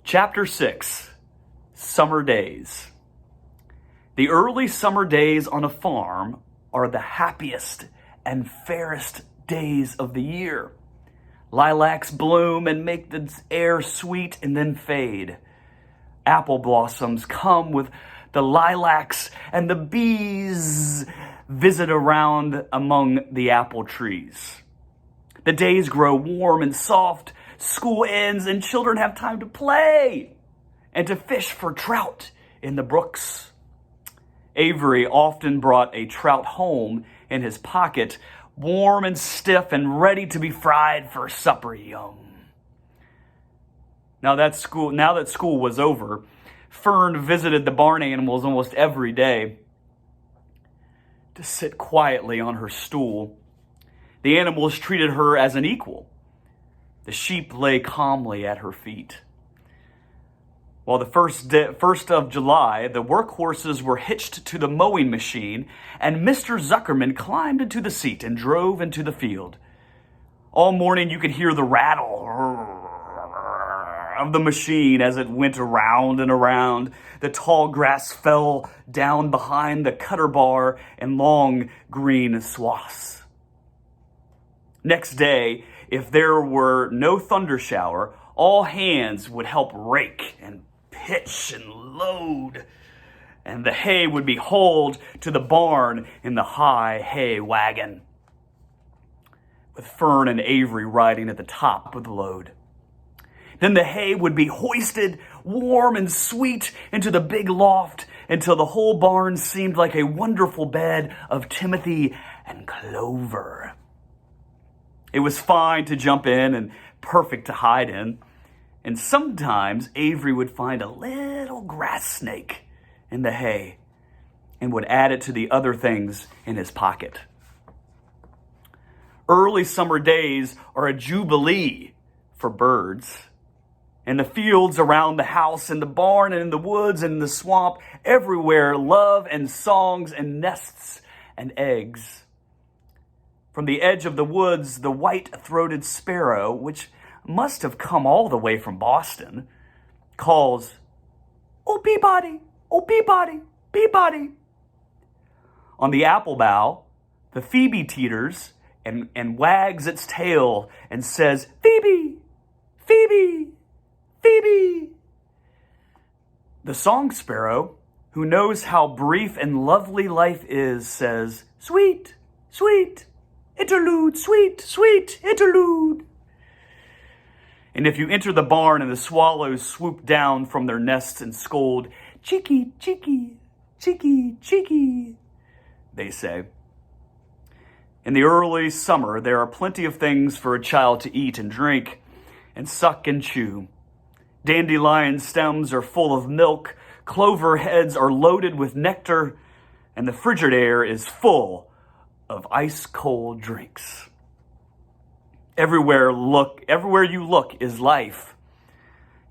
Chapter 6, Summer Days. The early summer days on a farm are the happiest and fairest days of the year. Lilacs bloom and make the air sweet and then fade. Apple blossoms come with the lilacs, and the bees visit around among the apple trees. The days grow warm and soft. School ends and children have time to play and to fish for trout in the brooks. Avery often brought a trout home in his pocket, warm and stiff and ready to be fried for supper. Yum. Now that school was over, Fern visited the barn animals almost every day to sit quietly on her stool. The animals treated her as an equal. The sheep lay calmly at her feet. While the first of July, the workhorses were hitched to the mowing machine, and Mr. Zuckerman climbed into the seat and drove into the field. All morning you could hear the rattle of the machine as it went around and around. The tall grass fell down behind the cutter bar in long green swaths. Next day, if there were no thunder shower, all hands would help rake and pitch and load, and the hay would be hauled to the barn in the high hay wagon, with Fern and Avery riding at the top of the load. Then the hay would be hoisted, warm and sweet, into the big loft until the whole barn seemed like a wonderful bed of timothy and clover. It was fine to jump in and perfect to hide in. And sometimes Avery would find a little grass snake in the hay and would add it to the other things in his pocket. Early summer days are a jubilee for birds. In the fields around the house, in the barn, and in the woods, and in the swamp, everywhere, love and songs and nests and eggs. From the edge of the woods, the white-throated sparrow, which must have come all the way from Boston, calls, "Oh, Peabody! Oh, Peabody! Peabody!" On the apple bough, the phoebe teeters and wags its tail and says, "Phoebe! Phoebe! Phoebe!" The song sparrow, who knows how brief and lovely life is, says, "Sweet, sweet, interlude, sweet, sweet, interlude." And if you enter the barn and the swallows swoop down from their nests and scold, "Cheeky, cheeky, cheeky, cheeky," they say. In the early summer, there are plenty of things for a child to eat and drink and suck and chew. Dandelion stems are full of milk, clover heads are loaded with nectar, and the Frigidaire is full of ice-cold drinks. Everywhere you look is life.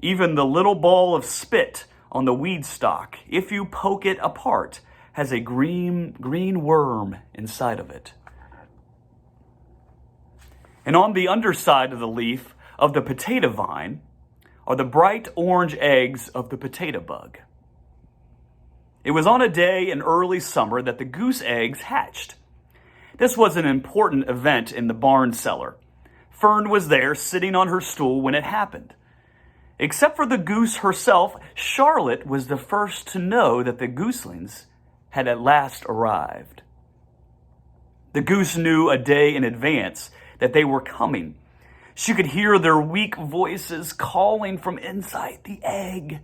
Even the little ball of spit on the weed stalk, if you poke it apart, has a green worm inside of it. And on the underside of the leaf of the potato vine are the bright orange eggs of the potato bug. It was on a day in early summer that the goose eggs hatched. This was an important event in the barn cellar. Fern was there sitting on her stool when it happened. Except for the goose herself, Charlotte was the first to know that the gooselings had at last arrived. The goose knew a day in advance that they were coming. She could hear their weak voices calling from inside the egg.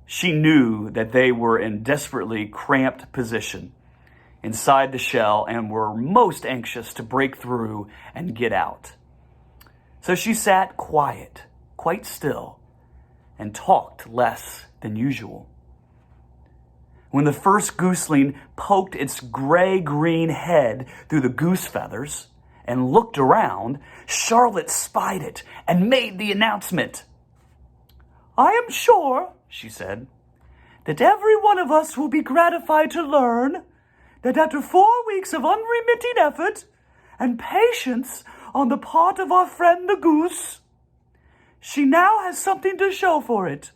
She knew that they were in desperately cramped position inside the shell and were most anxious to break through and get out. So she sat quiet, quite still, and talked less than usual. When the first gooseling poked its gray-green head through the goose feathers and looked around, Charlotte spied it and made the announcement. "I am sure," she said, "that every one of us will be gratified to learn that after 4 weeks of unremitting effort and patience on the part of our friend the goose, She now has something to show for it.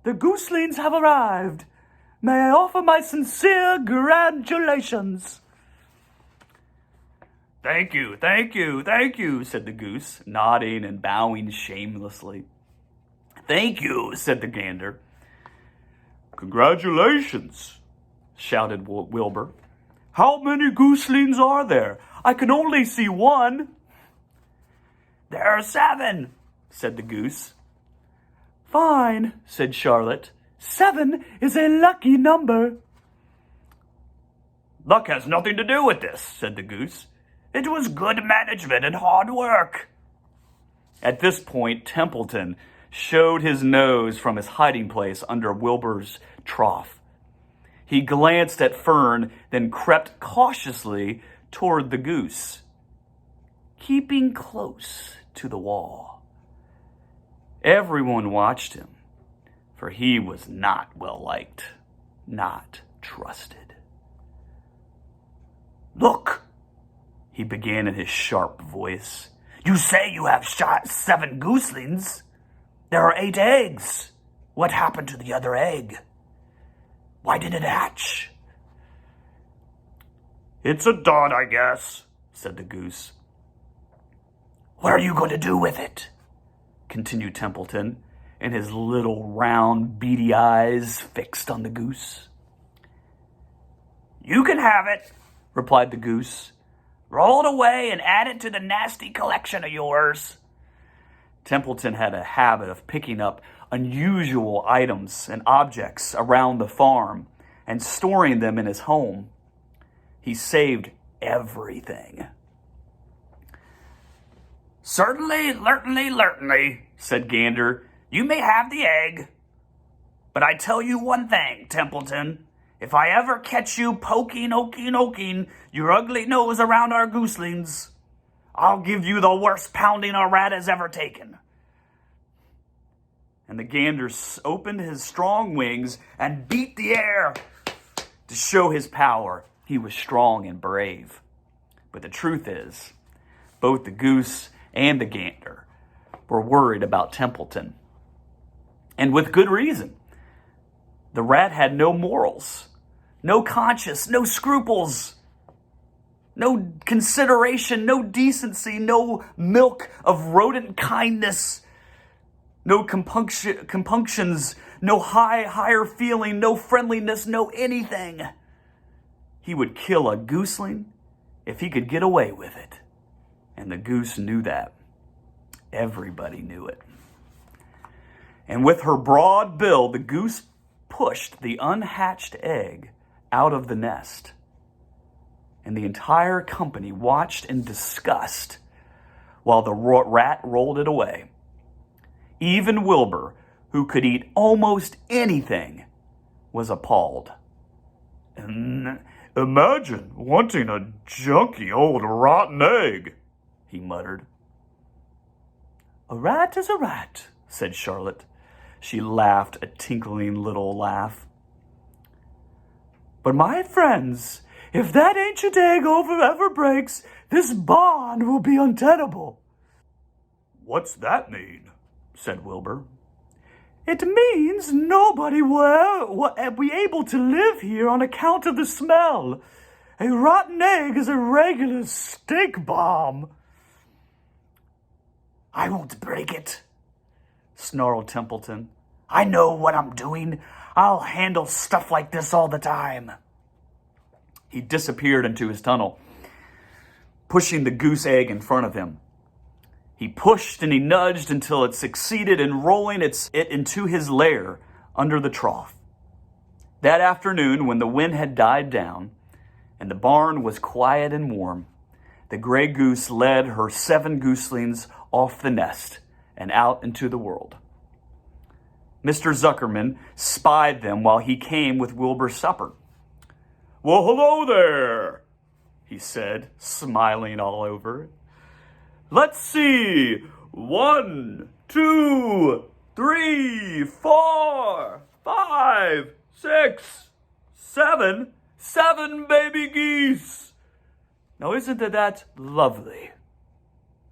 The Gooselings have arrived. May I offer my sincere congratulations." "Thank you, thank you, thank you," said the goose, nodding and bowing shamelessly. "Thank you," said the gander. "Congratulations," shouted Wilbur. "How many Gooselings are there? I can only see one." "There are 7," said the goose. "Fine," said Charlotte. 7 is a lucky number." "Luck has nothing to do with this," said the goose. "It was good management and hard work." At this point, Templeton showed his nose from his hiding place under Wilbur's trough. He glanced at Fern, then crept cautiously toward the goose, keeping close to the wall. Everyone watched him, for he was not well liked, not trusted. "Look," he began in his sharp voice. "You say you have shot 7 Gooselings. There are 8 eggs. What happened to the other egg? Why didn't it hatch?" "It's a dot, I guess," said the goose. "What are you going to do with it?" continued Templeton, and his little round beady eyes fixed on the goose. "You can have it," replied the goose. "Roll it away and add it to the nasty collection of yours." Templeton had a habit of picking up unusual items and objects around the farm and storing them in his home. He saved everything. Certainly, said Gander. "You may have the egg. But I tell you one thing, Templeton. If I ever catch you poking your ugly nose around our Gooselings, I'll give you the worst pounding a rat has ever taken." And the gander opened his strong wings and beat the air to show his power. He was strong and brave. But the truth is, both the goose and the gander were worried about Templeton. And with good reason. The rat had no morals, no conscience, no scruples, no consideration, no decency, no milk of rodent kindness, no compunctions, no higher feeling, no friendliness, no anything. He would kill a gooseling if he could get away with it. And the goose knew that. Everybody knew it. And with her broad bill, the goose pushed the unhatched egg out of the nest. And the entire company watched in disgust while the rat rolled it away. Even Wilbur, who could eat almost anything, was appalled. "Imagine wanting a junky old rotten egg," he muttered. "A rat is a rat," said Charlotte. She laughed a tinkling little laugh. "But my friends, if that ancient egg ever breaks, this bond will be untenable." "What's that mean?" said Wilbur. "It means nobody will be able to live here on account of the smell. A rotten egg is a regular stink bomb." "I won't break it," snarled Templeton. "I know what I'm doing. I'll handle stuff like this all the time." He disappeared into his tunnel, pushing the goose egg in front of him. He pushed and he nudged until it succeeded in rolling it into his lair under the trough. That afternoon, when the wind had died down and the barn was quiet and warm, the gray goose led her 7 gooselings off the nest and out into the world. Mr. Zuckerman spied them while he came with Wilbur's supper. "Well, hello there," he said, smiling all over. "Let's see. 1, 2, 3, 4, 5, 6, 7 baby geese. Now isn't that lovely?"